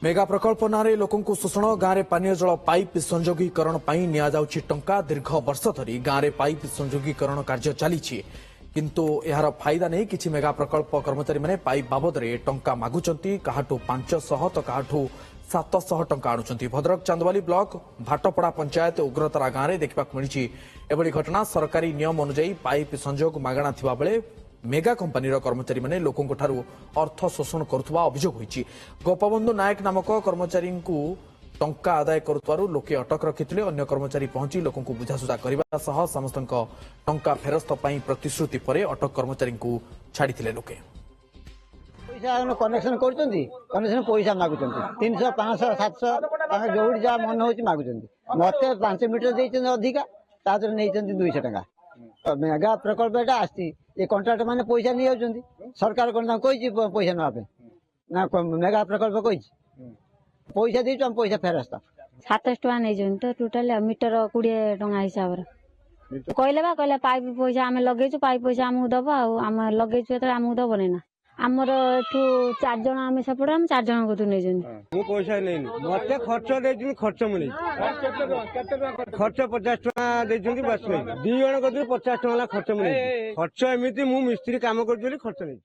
Mega प्रकल्प नारे लोकंकु शोषण गाँव पानीय जल पाइप संयोगीकरण टंका दीर्घ वर्ष धरी गाँव पाइप संयोगीकरण कार्य चली किंतु यार फायदा नहीं किछि मेगा प्रकल्प कर्मचारी माने पाइप बाबद टंका मागुचंती काहाठू 500 तो काहाठू 700 टंका आणुचंती। भद्रक चांदवाली ब्लॉक भाटपड़ा पंचायत उग्रतरा गाँव में देखा मिली एभली घटना सरकारी नियम अनुଯାयी पाइप संयोग मागणा थिबा बेले मेगा कंपानी कर्मचारी माने लोकों ठारू अर्थ शोषण करुवा अभियोग होईछि। गोपबंधु नायक नामक कर्मचारी टंका आदाय करुवारु लोके अटक रखिथिले। अन्य कर्मचारी पहुंची लोकों बुझासुझा करबा सह समस्त टंका फेरस्त पई प्रतिश्रुति परे अटक कर्मचारी छाड़िथिले। लोके पैसा कनेक्शन करछंती कनेक्शन पैसा मागुचंती 300 500 700 जोड़ी जा मन होची मागुचंती। मते 5 मीटर देइछन अधिका तादर नेइछंती 200 टका। मेगा प्रकल्प एटा आस्ती ये कॉन्ट्रैक्ट माने पैसा नहीं जाउचंती। सरकार कोन कहिछि पैसा न आबे ना मेगा प्रकल्प कहिछि पैसा देइछ हम पैसा फेरस्त 700 टका नहीं तो टोटाल मीटर 20 टका हिसाब रे कहले बा कहले पाइप पैसा आम लगेछु पाइप पैसा आमु दबा आम लगेछु एत आमु दबने ना आमर एठू 4 जण आमे सपोर्ट हम 4 जण को नै जन मु पैसा नै मते खर्च देछि खर्च मुनी खर्च 50 टका देछंती बस नै 2 जण को 50 टका खर्च मुनी खर्च एमिति मु मिस्त्री काम करजली खर्च नै।